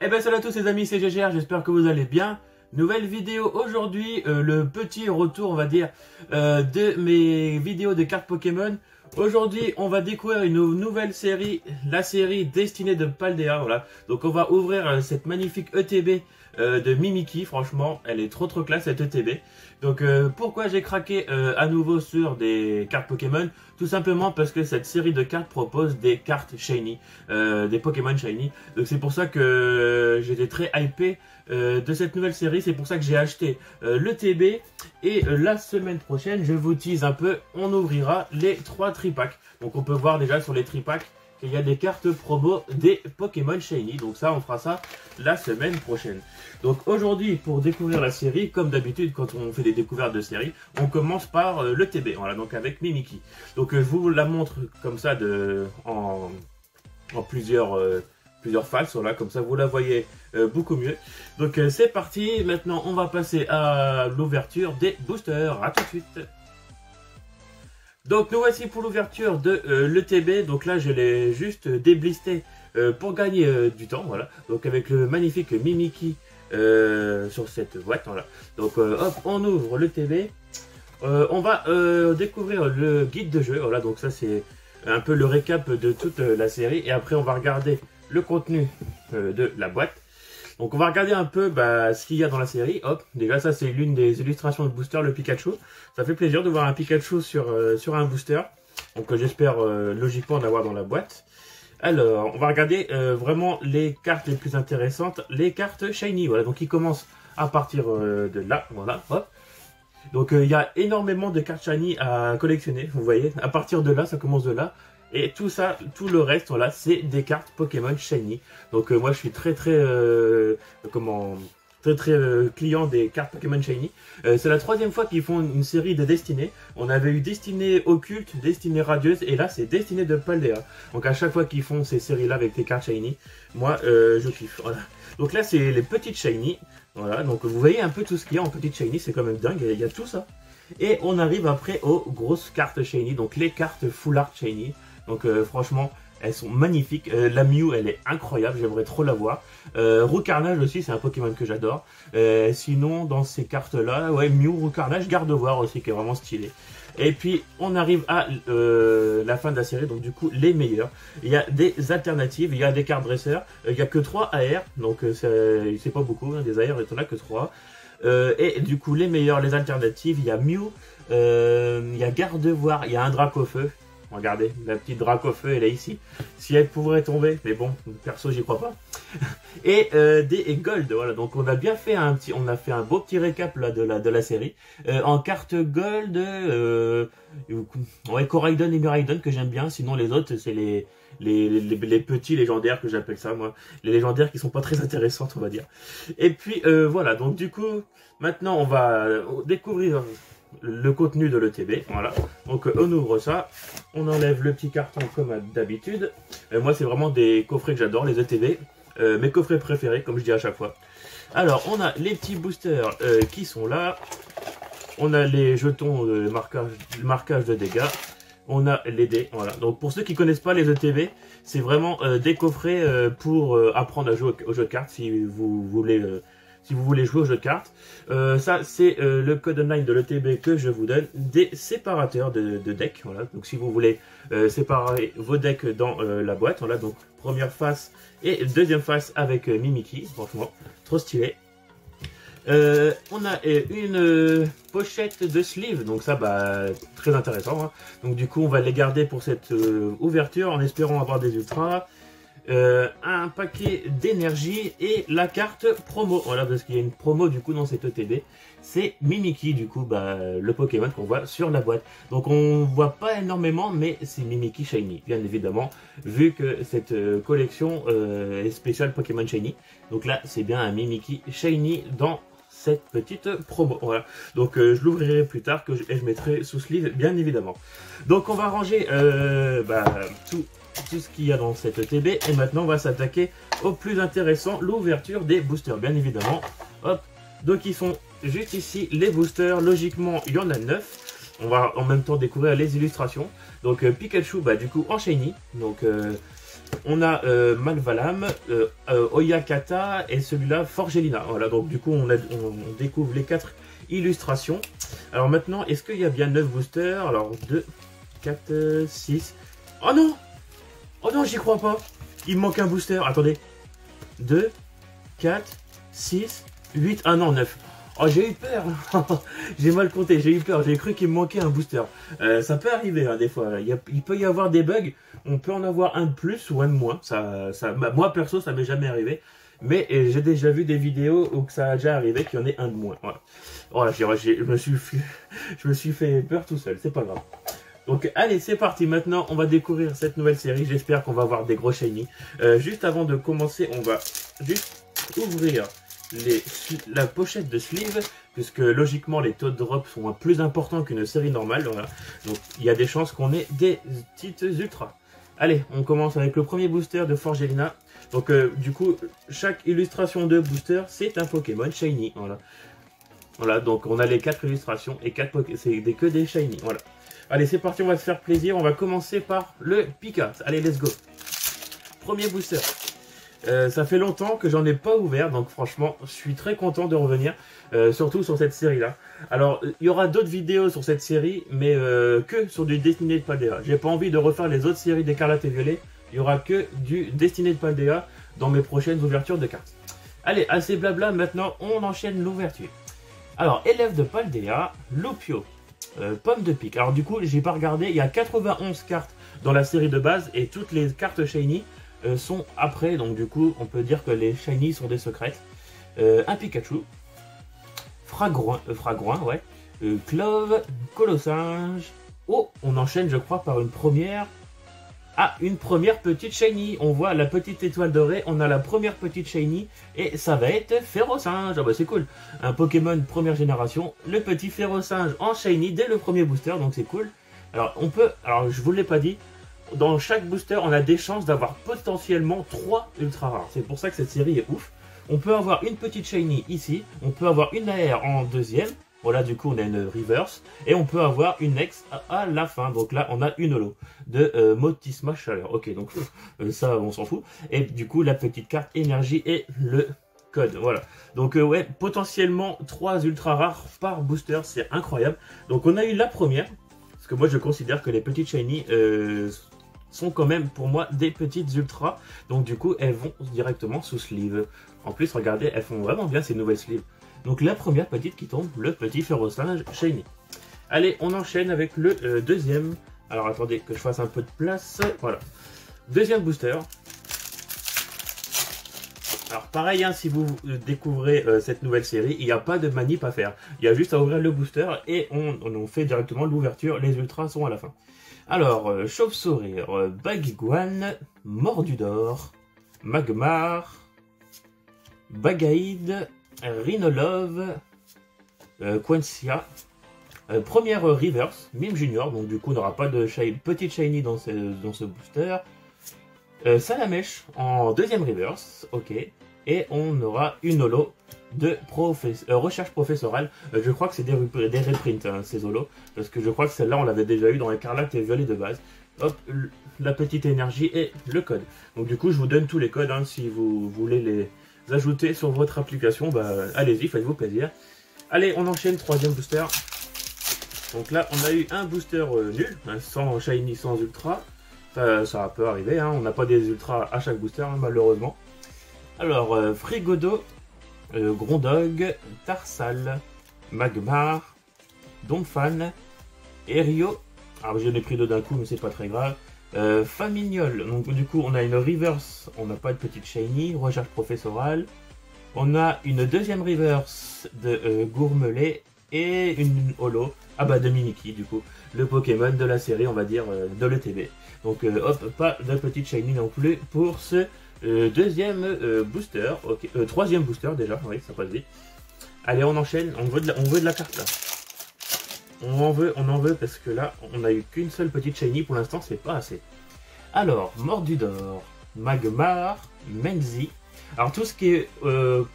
Eh ben salut à tous les amis, c'est GGR, j'espère que vous allez bien. Nouvelle vidéo aujourd'hui, le petit retour on va dire de mes vidéos de cartes Pokémon. Aujourd'hui on va découvrir une nouvelle série, la série Destinée de Paldea, voilà. Donc on va ouvrir cette magnifique ETB de Mimikyu, franchement elle est trop classe cette ETB. Donc pourquoi j'ai craqué à nouveau sur des cartes Pokémon? Tout simplement parce que cette série de cartes propose des cartes Shiny, des Pokémon Shiny. Donc c'est pour ça que j'étais très hypé de cette nouvelle série. C'est pour ça que j'ai acheté l'ETB. Et la semaine prochaine, je vous tease un peu, on ouvrira les 3 tripacks. Donc on peut voir déjà sur les tripacks qu'il y a des cartes promo des Pokémon Shiny. Donc ça, on fera ça la semaine prochaine. Donc aujourd'hui, pour découvrir la série, comme d'habitude quand on fait des découvertes de série, on commence par l'ETB, voilà, donc avec Mimikyu. Donc je vous la montre comme ça en plusieurs faces, voilà, comme ça vous la voyez beaucoup mieux. Donc c'est parti, maintenant on va passer à l'ouverture des boosters, à tout de suite. Donc nous voici pour l'ouverture de l'ETB, donc là je l'ai juste déblisté pour gagner du temps, voilà. Donc avec le magnifique Mimikyu sur cette boîte, voilà. Donc hop, on ouvre l'ETB, on va découvrir le guide de jeu, voilà, donc ça c'est un peu le récap de toute la série, et après on va regarder le contenu de la boîte. Donc on va regarder un peu ce qu'il y a dans la série. Hop, déjà ça c'est l'une des illustrations de booster, le Pikachu. Ça fait plaisir de voir un Pikachu sur un booster. Donc j'espère logiquement en avoir dans la boîte. Alors, on va regarder vraiment les cartes les plus intéressantes, les cartes Shiny. Voilà, donc ils commencent à partir de là, voilà, hop. Donc il y a énormément de cartes Shiny à collectionner, vous voyez. À partir de là, ça commence de là. Et tout ça, tout le reste, voilà, c'est des cartes Pokémon Shiny. Donc moi, je suis très client des cartes Pokémon Shiny. C'est la 3e fois qu'ils font une série de Destinées. On avait eu Destinée Occulte, Destinée Radieuse, et là c'est Destinée de Paldea. Donc à chaque fois qu'ils font ces séries-là avec des cartes Shiny, moi je kiffe. Voilà. Donc là c'est les petites Shiny. Voilà, donc vous voyez un peu tout ce qu'il y a en petites Shiny, c'est quand même dingue, il y a tout ça. Et on arrive après aux grosses cartes Shiny, donc les cartes Full Art Shiny. Donc franchement, elles sont magnifiques. La Mew, elle est incroyable, j'aimerais trop la voir. Roucarnage aussi, c'est un Pokémon que j'adore. Sinon, dans ces cartes-là, ouais, Mew, Roucarnage, Gardevoir aussi, qui est vraiment stylé. Et puis, on arrive à la fin de la série, donc du coup, les meilleurs. Il y a des alternatives, il y a des cartes dresseurs. Il n'y a que 3 AR, donc c'est pas beaucoup, hein, des AR, il n'y en a que 3. Et du coup, les meilleurs, les alternatives, il y a Mew, il y a Gardevoir, il y a un Dracofeu. Regardez, la petite Dracofeu, elle est ici. Si elle pourrait tomber, mais bon, perso, j'y crois pas. Et des Gold, voilà. Donc on a bien fait on a fait un beau petit récap là de la série. En carte Gold, ouais, Coraidon et Miraidon que j'aime bien. Sinon les autres, c'est les petits légendaires que j'appelle ça, moi. Les légendaires qui sont pas très intéressantes, on va dire. Et puis voilà. Donc du coup, maintenant on va découvrir le contenu de l'ETB, voilà. Donc on ouvre ça, on enlève le petit carton comme d'habitude. Moi c'est vraiment des coffrets que j'adore, les ETB, mes coffrets préférés comme je dis à chaque fois. Alors on a les petits boosters qui sont là, on a les jetons de marquage de dégâts, on a les dés, voilà. Donc pour ceux qui connaissent pas les ETB, c'est vraiment des coffrets pour apprendre à jouer au jeu de cartes si vous voulez jouer au jeu de cartes. Ça, c'est le code online de l'ETB que je vous donne, des séparateurs de decks. Voilà. Donc, si vous voulez séparer vos decks dans la boîte, voilà. Donc, première face et deuxième face avec Mimikyu. Franchement, trop stylé. On a une pochette de sleeve, donc ça, très intéressant. Hein. Donc, du coup, on va les garder pour cette ouverture en espérant avoir des ultras. Un paquet d'énergie et la carte promo, voilà, parce qu'il y a une promo du coup dans cette ETB, c'est Mimikyu, du coup le Pokémon qu'on voit sur la boîte. Donc on voit pas énormément, mais c'est Mimikyu Shiny, bien évidemment, vu que cette collection est spéciale Pokémon Shiny. Donc là c'est bien un Mimikyu Shiny dans cette petite promo, voilà. Donc je l'ouvrirai plus tard et je mettrai sous sleeve, bien évidemment. Donc on va ranger tout ce qu'il y a dans cette ETB, et maintenant on va s'attaquer au plus intéressant, l'ouverture des boosters, bien évidemment. Hop, donc ils sont juste ici les boosters, logiquement il y en a 9. On va en même temps découvrir les illustrations. Donc Pikachu, du coup en Shiny, donc On a Malvalam, Oyakata et celui-là Forgelina. Voilà, donc du coup on découvre les 4 illustrations. Alors maintenant, est-ce qu'il y a bien 9 boosters? Alors 2, 4, 6. Oh non! Oh non, j'y crois pas! Il me manque un booster. Attendez. 2, 4, 6, 8. Ah non, 9. Oh, j'ai eu peur. J'ai mal compté, j'ai eu peur. J'ai cru qu'il me manquait un booster. Ça peut arriver hein, des fois. Il peut y avoir des bugs. On peut en avoir un de plus ou un de moins. Moi, perso, ça m'est jamais arrivé. Mais j'ai déjà vu des vidéos où ça a déjà arrivé qu'il y en ait un de moins. Voilà. Voilà, je me suis fait peur tout seul. C'est pas grave. Donc allez, c'est parti. Maintenant, on va découvrir cette nouvelle série. J'espère qu'on va avoir des gros shiny. Juste avant de commencer, on va juste ouvrir la pochette de sleeve, puisque logiquement les taux de drop sont plus importants qu'une série normale. Voilà. Donc il y a des chances qu'on ait des petites ultras. Allez, on commence avec le premier booster de Forgelina. Donc du coup, chaque illustration de booster, c'est un Pokémon shiny. Voilà. Voilà, donc on a les 4 illustrations et 4 c'est que des shiny. Voilà. Allez, c'est parti, on va se faire plaisir. On va commencer par le Pika. Allez, let's go. Premier booster. Ça fait longtemps que j'en ai pas ouvert, donc franchement, je suis très content de revenir, surtout sur cette série-là. Alors, il y aura d'autres vidéos sur cette série, mais que sur du Destiné de Paldea. J'ai pas envie de refaire les autres séries d'Écarlate et Violet. Il y aura que du Destiné de Paldea dans mes prochaines ouvertures de cartes. Allez, assez blabla, maintenant on enchaîne l'ouverture. Alors, élève de Paldea, Lupio, pomme de pique. Alors du coup, j'ai pas regardé, il y a 91 cartes dans la série de base et toutes les cartes shiny sont après, donc du coup on peut dire que les shiny sont des secrètes. Un Pikachu, Fragouin, ouais, Clove, Colossinge. Oh, on enchaîne je crois par une première. Ah, une première petite shiny. On voit la petite étoile dorée, on a la première petite shiny et ça va être Ferrosinge. Ah bah c'est cool. Un Pokémon première génération, le petit Ferrosinge en shiny dès le premier booster, donc c'est cool. Alors on peut, alors je vous l'ai pas dit, dans chaque booster, on a des chances d'avoir potentiellement 3 ultra rares. C'est pour ça que cette série est ouf. On peut avoir une petite shiny ici, on peut avoir une AR en deuxième. Voilà, du coup, on a une reverse. Et on peut avoir une X à la fin. Donc là, on a une holo de Motisma Chaleur. Ok, donc ça, on s'en fout. Et du coup, la petite carte énergie et le code. Voilà. Donc ouais, potentiellement 3 ultra rares par booster. C'est incroyable. Donc on a eu la première. Parce que moi, je considère que les petites shiny sont quand même pour moi des petites ultras, donc du coup elles vont directement sous sleeve. En plus regardez, elles font vraiment bien ces nouvelles sleeves. Donc la première petite qui tombe, le petit Ferrosinge shiny. Allez, on enchaîne avec le deuxième. Alors attendez que je fasse un peu de place. Voilà, deuxième booster. Alors pareil, hein, si vous découvrez cette nouvelle série, il n'y a pas de manip à faire. Il y a juste à ouvrir le booster et on fait directement l'ouverture. Les ultras sont à la fin. Alors, Chauve-Sourire, Baguiguane, Mordudor, Magmar, Bagaïde, Rhinolove, Quencia, première reverse, Mime Junior, donc du coup on n'aura pas de petite shiny dans ce booster. Salamèche en deuxième reverse, ok. Et on aura une holo de recherche professorale. Je crois que c'est des reprints, hein, ces holos. Parce que je crois que celle-là, on l'avait déjà eu dans Écarlate et Violet de base. Hop, la petite énergie et le code. Donc du coup, je vous donne tous les codes. Hein, si vous voulez les ajouter sur votre application, bah, allez-y, faites-vous plaisir. Allez, on enchaîne, troisième booster. Donc là, on a eu un booster nul, hein, sans shiny, sans ultra. Ça peut arriver, hein, on n'a pas des ultras à chaque booster, hein, malheureusement. Alors, Frigodo, Grondog, Tarsal, Magmar, Donphan, Erio. Alors j'en ai pris deux d'un coup, mais c'est pas très grave. Famignol, donc du coup on a une reverse, on n'a pas de petite shiny, recherche professorale. On a une deuxième reverse de Gourmelet et une holo, ah bah de Mimikyu du coup, le Pokémon de la série on va dire de l'ETB. Donc hop, pas de petite shiny non plus pour ce deuxième booster, ok, troisième booster déjà, oui ça passe vite. Allez on enchaîne, on veut de la carte là. On en veut parce que là on a eu qu'une seule petite shiny pour l'instant, c'est pas assez. Alors, Mordudor, Magmar, Menzi. Alors tout ce qui est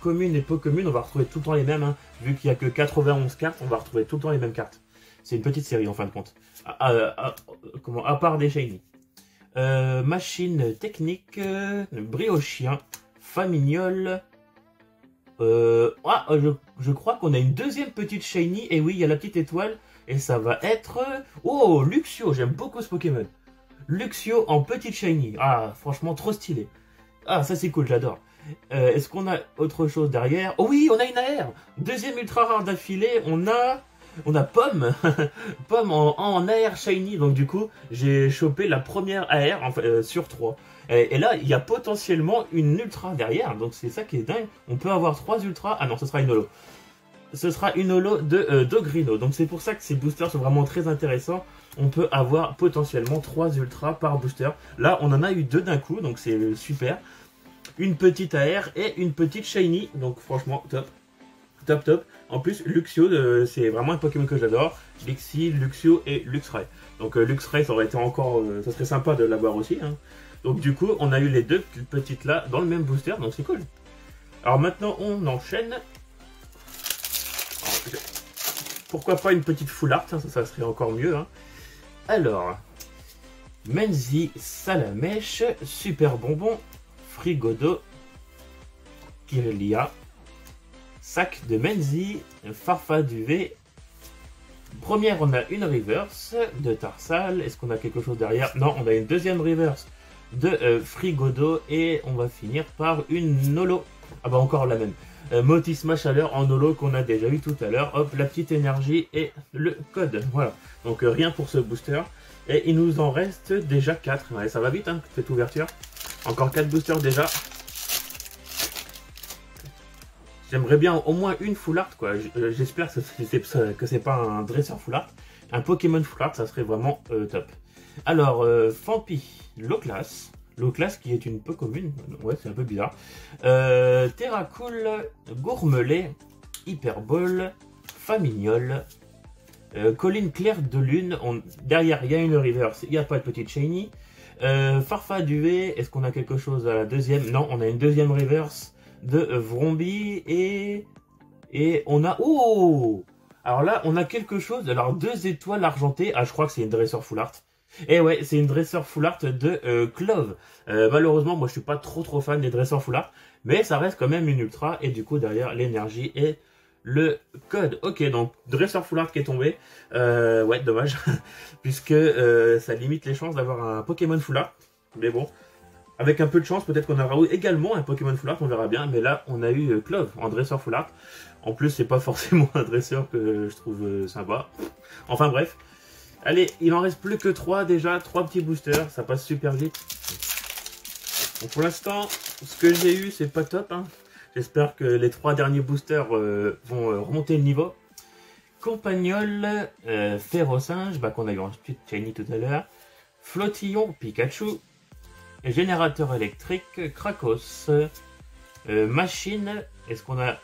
commune et peu commune, on va retrouver tout le temps les mêmes, hein. Vu qu'il n'y a que 91 cartes, on va retrouver tout le temps les mêmes cartes. C'est une petite série en fin de compte. À part des shiny. Machine technique, briochien, famignol. Je crois qu'on a une deuxième petite shiny. Et oui, il y a la petite étoile. Et ça va être... Oh, Luxio, j'aime beaucoup ce Pokémon. Luxio en petite shiny. Ah, franchement, trop stylé. Ah, ça c'est cool, j'adore. Est-ce qu'on a autre chose derrière? Oh oui, on a une AR. Deuxième ultra rare d'affilée. On a Pomme. Pomme en AR shiny. Donc du coup, j'ai chopé la première AR sur 3. Et là, il y a potentiellement une ultra derrière. Donc c'est ça qui est dingue. On peut avoir 3 ultras. Ah non, ce sera une holo. Ce sera une holo de Dogrino. Donc c'est pour ça que ces boosters sont vraiment très intéressants. On peut avoir potentiellement 3 ultras par booster. Là, on en a eu 2 d'un coup. Donc c'est super. Une petite AR et une petite shiny. Donc franchement, top. Top, top. En plus, Luxio, c'est vraiment un Pokémon que j'adore. Lexi, Luxio et Luxray. Donc Luxray, ça aurait été encore... ça serait sympa de l'avoir aussi. Hein. Donc du coup, on a eu les deux petites là dans le même booster. Donc c'est cool. Alors maintenant, on enchaîne. Alors, pourquoi pas une petite full art, hein, ça serait encore mieux. Hein. Alors, Menzi, Salamèche, Super Bonbon, Frigodo, Kirelia, Sac de Menzi, Farfaduvé. Première, on a une reverse de Tarsal. Est-ce qu'on a quelque chose derrière? Non, on a une deuxième reverse de Frigodo. Et on va finir par une Nolo. Ah bah encore la même. Motisma Chaleur en Nolo qu'on a déjà eu tout à l'heure. Hop, la petite énergie et le code. Voilà. Donc rien pour ce booster. Et il nous en reste déjà 4. Ouais, ça va vite, hein, cette ouverture. Encore 4 boosters déjà. J'aimerais bien au moins une full art, quoi. J'espère que c'est pas un dresseur full art. Un Pokémon full art, ça serait vraiment top. Alors, Fampi, Loclas. Loclas qui est une peu commune. Ouais, c'est un peu bizarre. Terracool, Gourmelet, Hyperball, Famignol, Colline Claire de Lune. Derrière, il y a une reverse. Il n'y a pas de petite shiny. Farfaduvé. Est-ce qu'on a quelque chose à la deuxième? Non, on a une deuxième reverse de Vromby et on a... Oh! Alors là, on a quelque chose. Alors, 2 étoiles argentées. Ah, je crois que c'est une dresseur full art. Et ouais, c'est une dresseur full art de Clove. Malheureusement, moi, je suis pas trop fan des dresseurs full art. Mais ça reste quand même une ultra. Et du coup, derrière, l'énergie et le code. Ok, donc, dresseur full art qui est tombé. Ouais, dommage. Puisque ça limite les chances d'avoir un Pokémon full art. Mais bon. Avec un peu de chance, peut-être qu'on aura également un Pokémon full art, on verra bien. Mais là, on a eu Clove en dresseur full art. En plus, c'est pas forcément un dresseur que je trouve sympa. Enfin bref. Allez, il en reste plus que 3 déjà. 3 petits boosters, ça passe super vite. Donc pour l'instant, ce que j'ai eu, c'est pas top. Hein. J'espère que les 3 derniers boosters vont remonter le niveau. Campagnol, Ferrosinge, qu'on a eu en shiny tout à l'heure. Flottillon, Pikachu. Générateur électrique, Krakos, machine, est-ce qu'on a...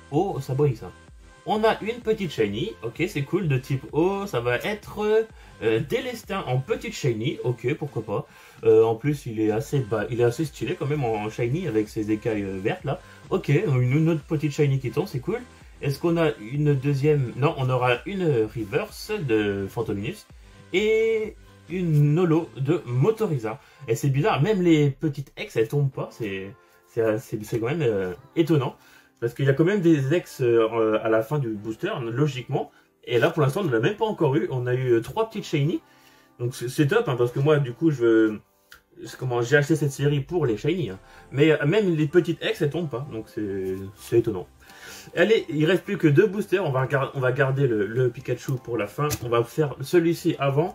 Oh, ça brille ça. On a une petite shiny, ok, c'est cool, de type O, ça va être Délestin en petite shiny, ok, pourquoi pas. En plus, il est assez stylé quand même en shiny avec ses écailles vertes là. Ok, une autre petite shiny qui tombe, c'est cool. Est-ce qu'on a une deuxième... Non, on aura une reverse de Fantominus et une Nolo de Motoriza. Et c'est bizarre, même les petites ex, elles tombent pas. C'est quand même étonnant. Parce qu'il y a quand même des ex à la fin du booster, logiquement. Et là, pour l'instant, on ne l'a même pas encore eu. On a eu 3 petites shiny. Donc c'est top, hein, parce que moi, du coup, j'ai acheté cette série pour les shiny. Hein. Mais même les petites ex, elles tombent pas. Donc c'est étonnant. Allez, il reste plus que 2 boosters. On va garder le Pikachu pour la fin. On va faire celui-ci avant.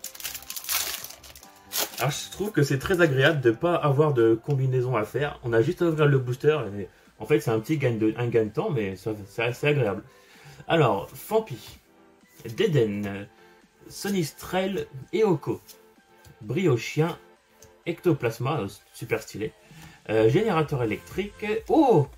Alors je trouve que c'est très agréable de ne pas avoir de combinaison à faire. On a juste à ouvrir le booster et en fait c'est un petit gain de temps, mais c'est assez agréable. Alors, Fampi, Deden, Sonistrel, Eoko, Briochien, Ectoplasma, super stylé. Générateur électrique. Oh,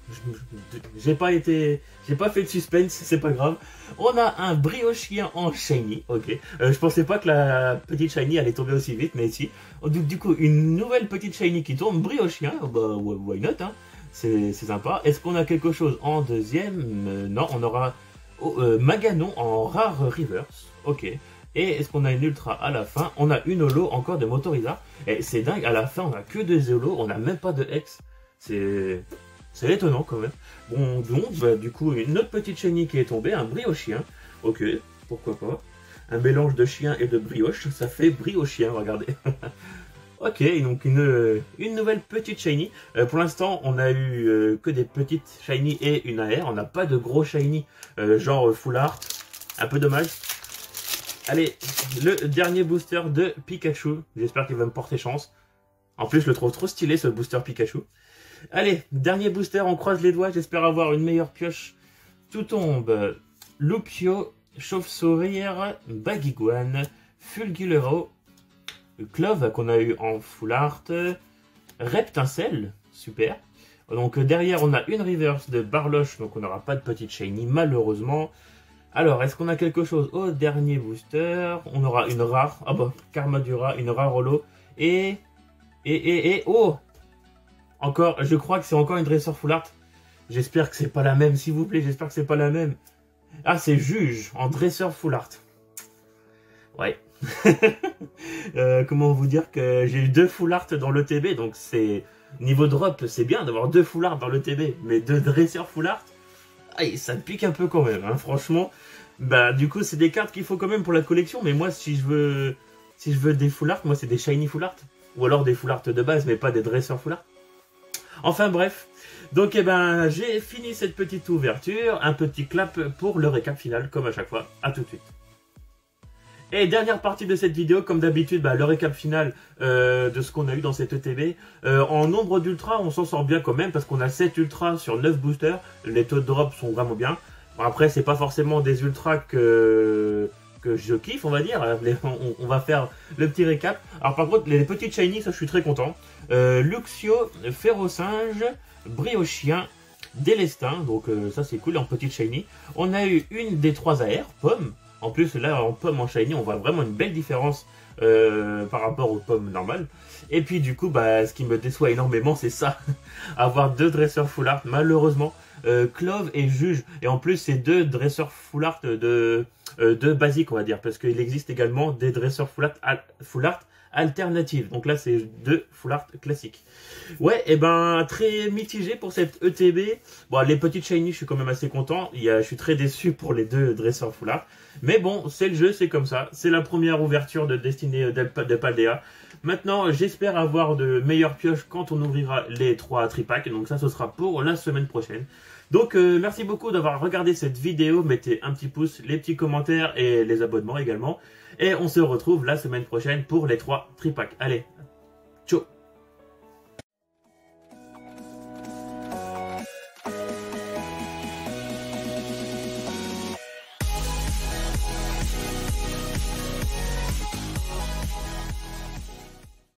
j'ai pas fait de suspense, c'est pas grave. On a un briochien en shiny, ok. Je pensais pas que la petite shiny allait tomber aussi vite, mais si. Du coup, une nouvelle petite shiny qui tombe, briochien, bah why not, hein. C'est sympa. Est-ce qu'on a quelque chose en deuxième? Non, on aura Maganon en rare reverse, ok. Et est-ce qu'on a une ultra à la fin? On a une holo encore de Motoriza. Et c'est dingue, à la fin, on a que des holos, on n'a même pas de X. C'est étonnant quand même. Bon, donc, bah, du coup, une autre petite shiny qui est tombée, un briochien. Ok, pourquoi pas. Un mélange de chien et de brioche, ça fait briochien, regardez. Ok, donc une nouvelle petite shiny. Pour l'instant, on a eu que des petites shiny et une AR. On n'a pas de gros shiny, genre full art. Un peu dommage. Allez, le dernier booster de Pikachu. J'espère qu'il va me porter chance. En plus, je le trouve trop stylé, ce booster Pikachu. Allez, dernier booster, on croise les doigts. J'espère avoir une meilleure pioche. Tout tombe. Lupio, Chauve-Sourire, Baguiguane, Fulgulero, Clove qu'on a eu en full art, Reptincelle, super. Donc derrière, on a une reverse de Barloche, donc on n'aura pas de petite shiny, malheureusement. Alors, est-ce qu'on a quelque chose au dernier booster? On aura une rare, ah bah, Karmadura, une rare holo, et oh! Encore, je crois que c'est encore une dresseur full art. J'espère que c'est pas la même, s'il vous plaît, j'espère que c'est pas la même. Ah, c'est Juge, en dresseur full art. Ouais. Comment vous dire que j'ai eu 2 full art dans le TB, donc c'est... Niveau drop, c'est bien d'avoir 2 full art dans le TB, mais 2 dresseurs full art, aïe, ça pique un peu quand même, hein, franchement. Bah, du coup, c'est des cartes qu'il faut quand même pour la collection, mais moi, si je veux des full art, moi, c'est des shiny full art. Ou alors des full art de base, mais pas des dresseurs full art. Enfin, bref. Donc, eh ben, j'ai fini cette petite ouverture. Un petit clap pour le récap final, comme à chaque fois. À tout de suite. Et dernière partie de cette vidéo, comme d'habitude, bah, le récap final de ce qu'on a eu dans cette ETB. En nombre d'ultras, on s'en sort bien quand même, parce qu'on a 7 ultras sur 9 boosters. Les taux de drop sont vraiment bien. Bon, après, c'est pas forcément des ultras que je kiffe, on va dire. On va faire le petit récap. Alors par contre, les petites shiny, ça je suis très content. Luxio, Ferrosinge, Briochien, Délestin, donc ça c'est cool en petite shiny. On a eu une des 3 AR, Pomme. En plus là en Pomme en shiny, on voit vraiment une belle différence par rapport aux pommes normales. Et puis du coup, bah, ce qui me déçoit énormément, c'est ça. Avoir 2 dresseurs full art, malheureusement. Clove et Juge. Et en plus, c'est 2 dresseurs full art de basique, on va dire. Parce qu'il existe également des dresseurs full art alternatives. Donc là, c'est 2 full art classiques. Ouais, et ben très mitigé pour cette ETB. Bon, les petites shiny, je suis quand même assez content. Je suis très déçu pour les 2 dresseurs full art. Mais bon, c'est le jeu, c'est comme ça. C'est la première ouverture de Destinée de Paldea. Maintenant, j'espère avoir de meilleures pioches quand on ouvrira les 3 tripacks. Donc ça, ce sera pour la semaine prochaine. Donc, merci beaucoup d'avoir regardé cette vidéo. Mettez un petit pouce, les petits commentaires et les abonnements également. Et on se retrouve la semaine prochaine pour les 3 tripacks. Allez, ciao!